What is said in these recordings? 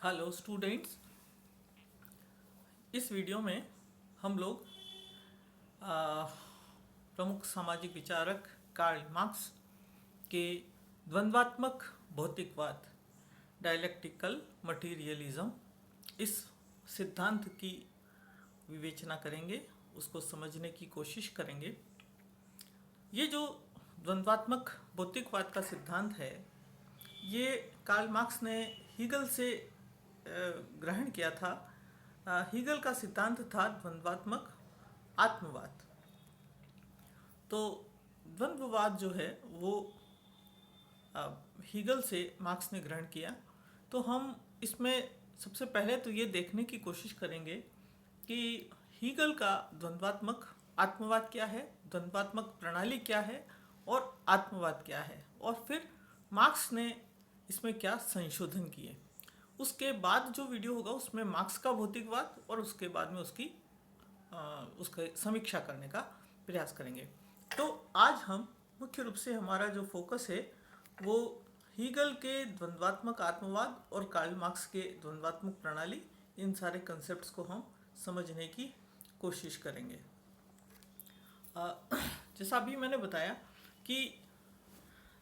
Hello students. इस video में हम लोग आ, प्रमुख सामाजिक विचारक कार्ल मार्क्स के द्वंद्वात्मक भौतिकवाद डायलेक्टिकल मटीरियलिज्म इस सिद्धांत की विवेचना करेंगे, उसको समझने की कोशिश करेंगे। ये जो द्वंद्वात्मक भौतिकवाद का सिद्धांत है, ये कार्ल मार्क्स ने हीगल से ग्रहण किया था। हीगल का सिद्धांत था द्वंद्वात्मक आत्मवाद। तो द्वंद्ववाद जो है वो हीगल से मार्क्स ने ग्रहण किया। तो हम इसमें सबसे पहले तो ये देखने की कोशिश करेंगे कि हीगल का द्वंद्वात्मक आत्मवाद क्या है, द्वंद्वात्मक प्रणाली क्या है और आत्मवाद क्या है, और फिर मार्क्स ने इसमें क्या संशोधन किए। उसके बाद जो वीडियो होगा उसमें मार्क्स का भौतिकवाद और उसके बाद में उसका समीक्षा करने का प्रयास करेंगे। तो आज हम मुख्य रूप से हमारा जो फोकस है वो हीगल के द्वंद्वात्मक आत्मवाद और कार्ल मार्क्स के द्वंद्वात्मक प्रणाली, इन सारे कंसेप्ट्स को हम समझने की कोशिश करेंगे। जैसा अभी मैंने बताया कि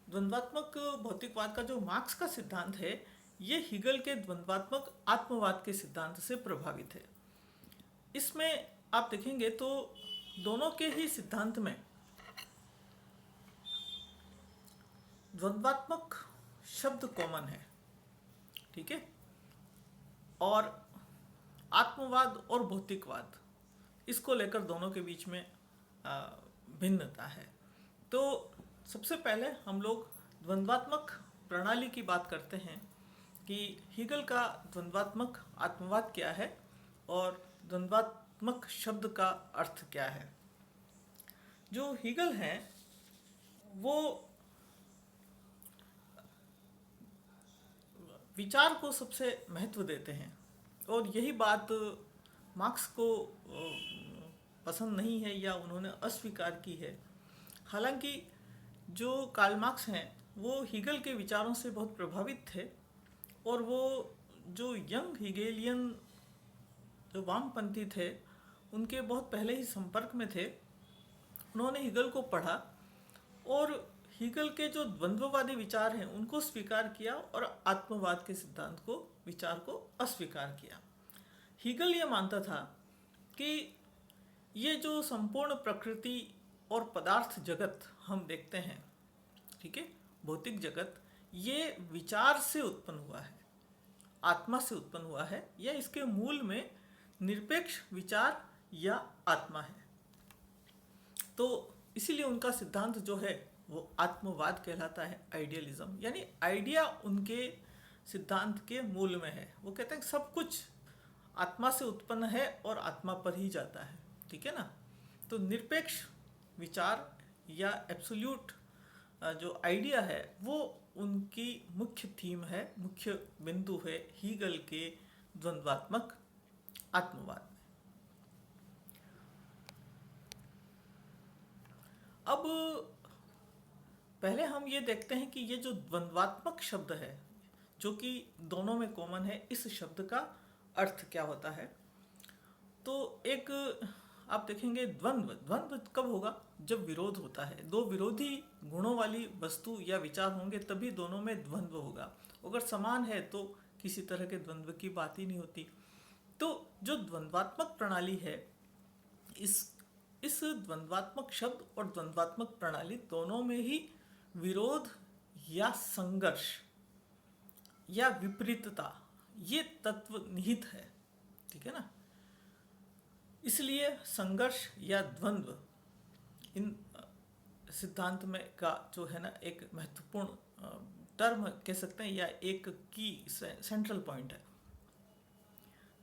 द्वंद्वात्मक भौतिकवाद का जो मार्क्स का सिद्धांत है ये हीगल के द्वंद्वात्मक आत्मवाद के सिद्धांत से प्रभावित है। इसमें आप देखेंगे तो दोनों के ही सिद्धांत में द्वंद्वात्मक शब्द कॉमन है, ठीक है, और आत्मवाद और भौतिकवाद इसको लेकर दोनों के बीच में भिन्नता है। तो सबसे पहले हम लोग द्वंद्वात्मक प्रणाली की बात करते हैं कि हीगल का द्वंद्वात्मक आत्मवाद क्या है और द्वंद्वात्मक शब्द का अर्थ क्या है। जो हीगल हैं वो विचार को सबसे महत्व देते हैं और यही बात मार्क्स को पसंद नहीं है या उन्होंने अस्वीकार की है। हालांकि जो कार्ल मार्क्स हैं वो हीगल के विचारों से बहुत प्रभावित थे और वो जो यंग हीगेलियन जो वामपंथी थे उनके बहुत पहले ही संपर्क में थे। उन्होंने हीगल को पढ़ा और हीगल के जो द्वंद्ववादी विचार हैं उनको स्वीकार किया और आत्मवाद के सिद्धांत को, विचार को अस्वीकार किया। हीगल ये मानता था कि ये जो संपूर्ण प्रकृति और पदार्थ जगत हम देखते हैं, ठीक है, भौतिक जगत, ये विचार से उत्पन्न हुआ है, आत्मा से उत्पन्न हुआ है, या इसके मूल में निरपेक्ष विचार या आत्मा है। तो इसीलिए उनका सिद्धांत जो है वो आत्मवाद कहलाता है, आइडियलिज्म, यानी आइडिया उनके सिद्धांत के मूल में है। वो कहते हैं सब कुछ आत्मा से उत्पन्न है और आत्मा पर ही जाता है, ठीक है ना। तो निरपेक्ष विचार या एब्सोल्यूट जो आइडिया है वो उनकी मुख्य थीम है, मुख्य बिंदु है हीगल के द्वंद्वात्मक आत्मवाद में। अब पहले हम ये देखते हैं कि ये जो द्वंद्वात्मक शब्द है जो कि दोनों में कॉमन है, इस शब्द का अर्थ क्या होता है। तो एक आप देखेंगे द्वंद्व, द्वंद्व कब होगा, जब विरोध होता है, दो विरोधी गुणों वाली वस्तु या विचार होंगे तभी दोनों में द्वंद्व होगा। अगर समान है तो किसी तरह के द्वंद्व की बात ही नहीं होती। तो जो द्वंद्वात्मक प्रणाली है, इस द्वंद्वात्मक शब्द और द्वंद्वात्मक प्रणाली दोनों में ही विरोध या संघर्ष या विपरीतता ये तत्व निहित है, ठीक है ना। इसलिए संघर्ष या द्वंद्व इन सिद्धांत में का जो है ना एक महत्वपूर्ण टर्म कह सकते हैं या एक की सेंट्रल पॉइंट है।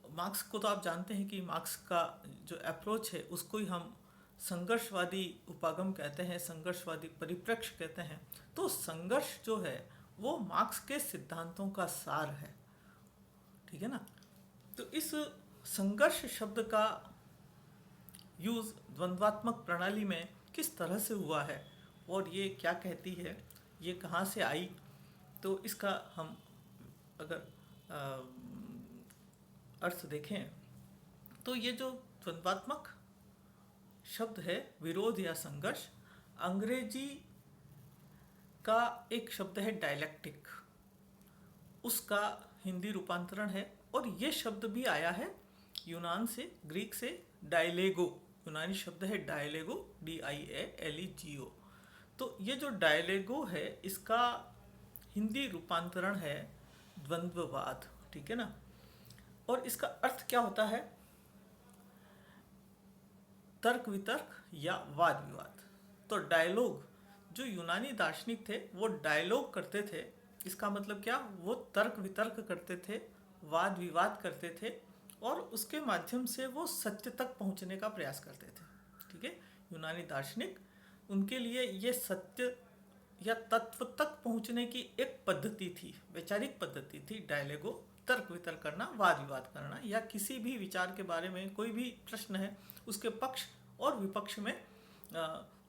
मार्क्स को तो आप जानते हैं कि मार्क्स का जो अप्रोच है उसको ही हम संघर्षवादी उपागम कहते हैं, संघर्षवादी परिप्रेक्ष्य कहते हैं। तो संघर्ष जो है वो मार्क्स के सिद्धांतों का सार है, ठीक है ना। तो इस संघर्ष शब्द का यूज द्वंद्वात्मक प्रणाली में किस तरह से हुआ है और ये क्या कहती है, ये कहाँ से आई, तो इसका हम अगर अर्थ देखें तो ये जो द्वंद्वात्मक शब्द है विरोध या संघर्ष, अंग्रेजी का एक शब्द है डायलेक्टिक, उसका हिंदी रूपांतरण है। और ये शब्द भी आया है यूनान से, ग्रीक से डायलेगो, यूनानी शब्द है डायलेगो, DIALEGO। तो ये जो डायलेगो है इसका हिंदी रूपांतरण है द्वंद्ववाद, ठीक है ना। और इसका अर्थ क्या होता है? तर्क वितर्क या वाद विवाद। तो डायलॉग, जो यूनानी दार्शनिक थे वो डायलॉग करते थे, इसका मतलब क्या, वो तर्क वितर्क करते थे, वाद विवाद करते थे और उसके माध्यम से वो सत्य तक पहुंचने का प्रयास करते थे, ठीक है। यूनानी दार्शनिक, उनके लिए ये सत्य या तत्व तक पहुंचने की एक पद्धति थी, वैचारिक पद्धति थी डायलेगो, तर्क वितर्क करना, वाद विवाद करना, या किसी भी विचार के बारे में कोई भी प्रश्न है उसके पक्ष और विपक्ष में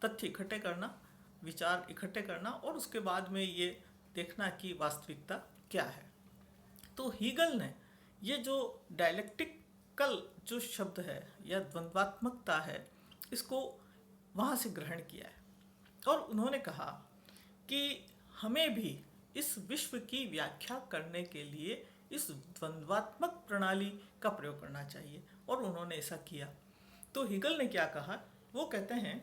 तथ्य इकट्ठे करना, विचार इकट्ठे करना और उसके बाद में ये देखना कि वास्तविकता क्या है। तो हीगल ने ये जो डायलेक्टिकल जो शब्द है या द्वंद्वात्मकता है, इसको वहाँ से ग्रहण किया है और उन्होंने कहा कि हमें भी इस विश्व की व्याख्या करने के लिए इस द्वंद्वात्मक प्रणाली का प्रयोग करना चाहिए और उन्होंने ऐसा किया। तो हीगल ने क्या कहा, वो कहते हैं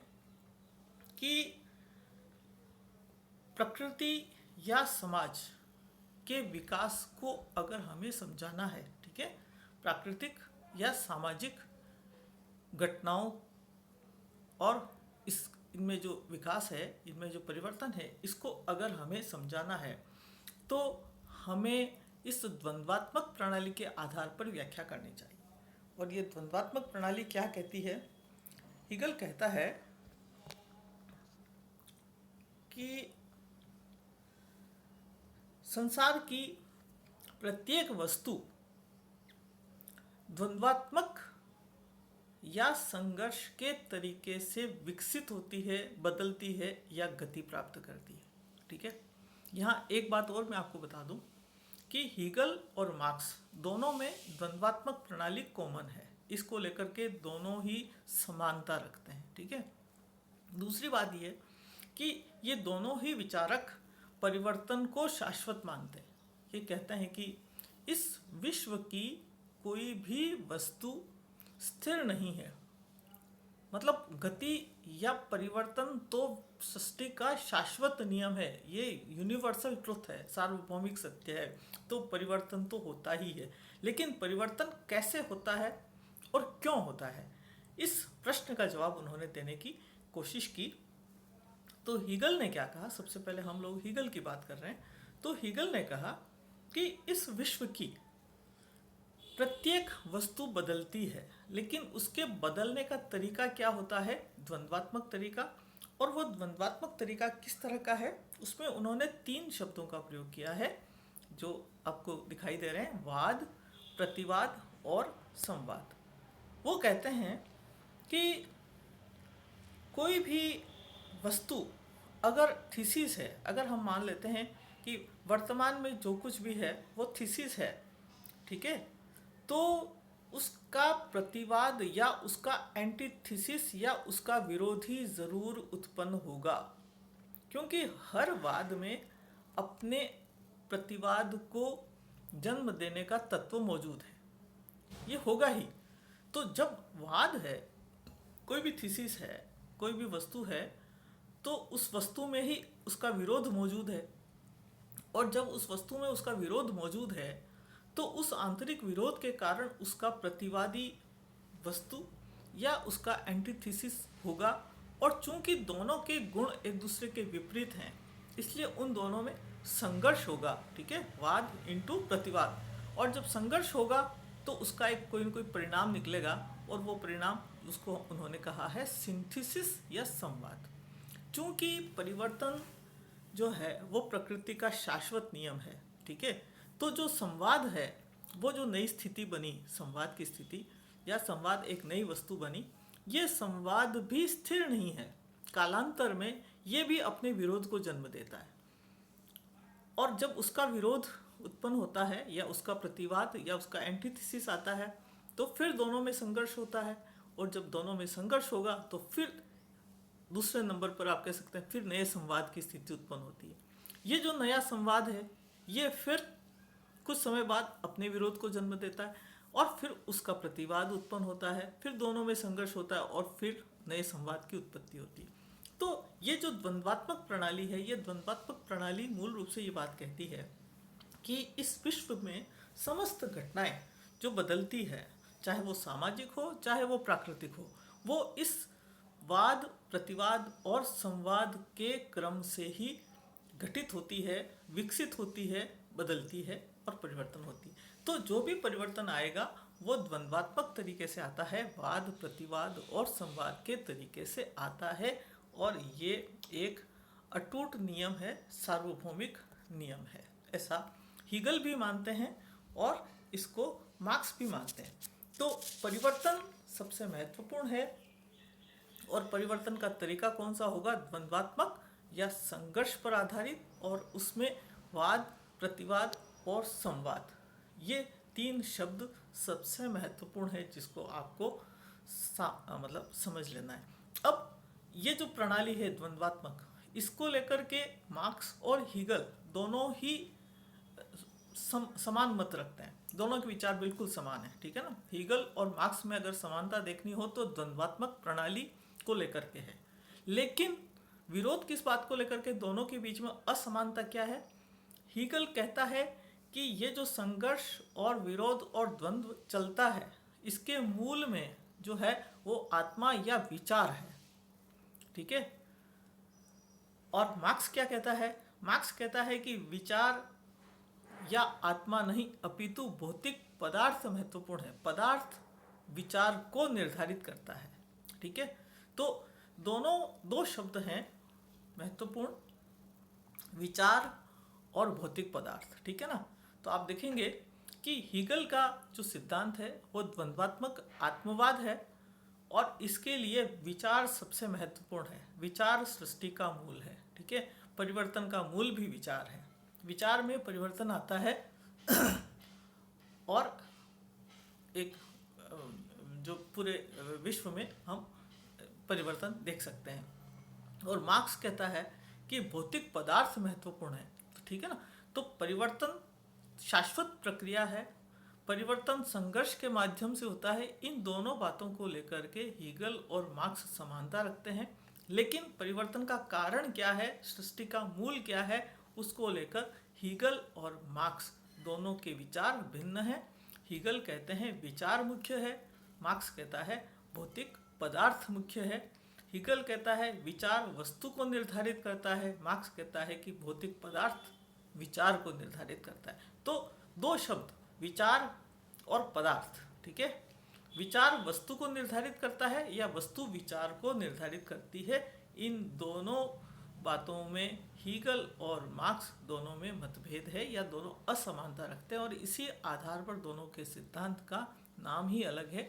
कि प्रकृति या समाज के विकास को अगर हमें समझाना है, ठीक है, प्राकृतिक या सामाजिक घटनाओं और इनमें जो विकास है, इनमें जो परिवर्तन है, इसको अगर हमें समझाना है तो हमें इस द्वंद्वात्मक प्रणाली के आधार पर व्याख्या करनी चाहिए। और ये द्वंद्वात्मक प्रणाली क्या कहती है? हीगल कहता है कि संसार की प्रत्येक वस्तु द्वंद्वात्मक या संघर्ष के तरीके से विकसित होती है, बदलती है या गति प्राप्त करती है, ठीक है। यहाँ एक बात और मैं आपको बता दूं कि हीगल और मार्क्स दोनों में द्वंद्वात्मक प्रणाली कॉमन है, इसको लेकर के दोनों ही समानता रखते हैं, ठीक है। दूसरी बात ये कि ये दोनों ही विचारक परिवर्तन को शाश्वत मानते हैं। ये कहते हैं कि इस विश्व की कोई भी वस्तु स्थिर नहीं है, मतलब गति या परिवर्तन तो सृष्टि का शाश्वत नियम है, ये यूनिवर्सल ट्रुथ है, सार्वभौमिक सत्य है। तो परिवर्तन तो होता ही है, लेकिन परिवर्तन कैसे होता है और क्यों होता है, इस प्रश्न का जवाब उन्होंने देने की कोशिश की। तो हीगल ने क्या कहा, सबसे पहले हम लोग हीगल की बात कर रहे हैं, तो हीगल ने कहा कि इस विश्व की प्रत्येक वस्तु बदलती है, लेकिन उसके बदलने का तरीका क्या होता है? द्वंद्वात्मक तरीका। और वो द्वंद्वात्मक तरीका किस तरह का है, उसमें उन्होंने 3 शब्दों का प्रयोग किया है जो आपको दिखाई दे रहे हैं, वाद, प्रतिवाद और संवाद। वो कहते हैं कि कोई भी वस्तु अगर थीसिस है, अगर हम मान लेते हैं कि वर्तमान में जो कुछ भी है वो थीसिस है, ठीक है, तो उसका प्रतिवाद या उसका एंटीथीसिस या उसका विरोधी ज़रूर उत्पन्न होगा, क्योंकि हर वाद में अपने प्रतिवाद को जन्म देने का तत्व मौजूद है, ये होगा ही। तो जब वाद है, कोई भी थीसिस है, कोई भी वस्तु है, तो उस वस्तु में ही उसका विरोध मौजूद है, और जब उस वस्तु में उसका विरोध मौजूद है तो उस आंतरिक विरोध के कारण उसका प्रतिवादी वस्तु या उसका एंटीथीसिस होगा। और चूंकि दोनों के गुण एक दूसरे के विपरीत हैं, इसलिए उन दोनों में संघर्ष होगा, ठीक है, वाद इंटू प्रतिवाद। और जब संघर्ष होगा तो उसका एक कोई न कोई परिणाम निकलेगा, और वो परिणाम उसको उन्होंने कहा है सिंथेसिस या संवाद। चूंकि परिवर्तन जो है वो प्रकृति का शाश्वत नियम है, ठीक है, तो जो संवाद है, वो जो नई स्थिति बनी, संवाद की स्थिति या संवाद एक नई वस्तु बनी, ये संवाद भी स्थिर नहीं है, कालांतर में ये भी अपने विरोध को जन्म देता है। और जब उसका विरोध उत्पन्न होता है या उसका प्रतिवाद या उसका एंटीथेसिस आता है, तो फिर दोनों में संघर्ष होता है। और जब दोनों में संघर्ष होगा तो फिर दूसरे नंबर पर आप कह सकते हैं फिर नए संवाद की स्थिति उत्पन्न होती है। ये जो नया संवाद है ये फिर कुछ समय बाद अपने विरोध को जन्म देता है और फिर उसका प्रतिवाद उत्पन्न होता है, फिर दोनों में संघर्ष होता है और फिर नए संवाद की उत्पत्ति होती है। तो ये जो द्वंद्वात्मक प्रणाली है, ये द्वंद्वात्मक प्रणाली मूल रूप से ये बात कहती है कि इस विश्व में समस्त घटनाएं जो बदलती है, चाहे वो सामाजिक हो चाहे वो प्राकृतिक हो, वो इस वाद प्रतिवाद और संवाद के क्रम से ही घटित होती है, विकसित होती है, बदलती है और परिवर्तन होती है। तो जो भी परिवर्तन आएगा वो द्वंद्वात्मक तरीके से आता है, वाद प्रतिवाद और संवाद के तरीके से आता है। और ये एक अटूट नियम है, सार्वभौमिक नियम है, ऐसा हीगल भी मानते हैं और इसको मार्क्स भी मानते हैं। तो परिवर्तन सबसे महत्वपूर्ण है और परिवर्तन का तरीका कौन सा होगा, द्वंद्वात्मक या संघर्ष पर आधारित, और उसमें वाद प्रतिवाद और संवाद, ये तीन शब्द सबसे महत्वपूर्ण है जिसको आपको मतलब समझ लेना है। अब ये जो प्रणाली है द्वंद्वात्मक, इसको लेकर के मार्क्स और हीगल दोनों ही समान मत रखते हैं, दोनों के विचार बिल्कुल समान है, ठीक है ना। हीगल और मार्क्स में अगर समानता देखनी हो तो द्वंद्वात्मक प्रणाली को लेकर के है, लेकिन विरोध किस बात को लेकर के, दोनों के बीच में असमानता क्या है। हीगल कहता है कि ये जो संघर्ष और विरोध और द्वंद्व चलता है, इसके मूल में जो है वो आत्मा या विचार है, ठीक है। और मार्क्स क्या कहता है, मार्क्स कहता है कि विचार या आत्मा नहीं अपितु भौतिक पदार्थ महत्वपूर्ण है, पदार्थ विचार को निर्धारित करता है, ठीक है। तो दोनों दो शब्द हैं महत्वपूर्ण, विचार और भौतिक पदार्थ, ठीक है ना। तो आप देखेंगे कि हीगल का जो सिद्धांत है वो द्वंद्वात्मक आत्मवाद है और इसके लिए विचार सबसे महत्वपूर्ण है, विचार सृष्टि का मूल है, ठीक है। परिवर्तन का मूल भी विचार है, विचार में परिवर्तन आता है और एक जो पूरे विश्व में हम परिवर्तन देख सकते हैं। और मार्क्स कहता है कि भौतिक पदार्थ महत्वपूर्ण है, ठीक है ना। तो परिवर्तन शाश्वत प्रक्रिया है, परिवर्तन संघर्ष के माध्यम से होता है। इन दोनों बातों को लेकर के हीगल और मार्क्स समानता रखते हैं, लेकिन परिवर्तन का कारण क्या है, सृष्टि का मूल क्या है, उसको लेकर हीगल और मार्क्स दोनों के विचार भिन्न हैं। हीगल कहते हैं विचार मुख्य है, मार्क्स कहता है भौतिक पदार्थ मुख्य है। हीगल कहता है विचार वस्तु को निर्धारित करता है, मार्क्स कहता है कि भौतिक पदार्थ विचार को निर्धारित करता है। तो दो शब्द विचार और पदार्थ, ठीक है। विचार वस्तु को निर्धारित करता है या वस्तु विचार को निर्धारित करती है, इन दोनों बातों में हीगल और मार्क्स दोनों में मतभेद है या दोनों असमानता रखते हैं और इसी आधार पर दोनों के सिद्धांत का नाम ही अलग है,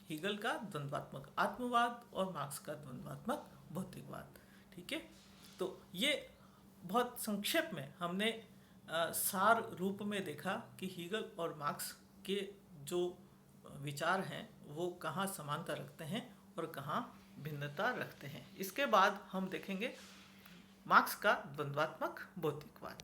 हीगल का द्वंद्वात्मक आत्मवाद और मार्क्स का द्वंद्वात्मक भौतिकवाद, ठीक है। तो ये बहुत संक्षेप में हमने सार रूप में देखा कि हीगल और मार्क्स के जो विचार हैं वो कहाँ समानता रखते हैं और कहाँ भिन्नता रखते हैं। इसके बाद हम देखेंगे मार्क्स का द्वंद्वात्मक भौतिकवाद।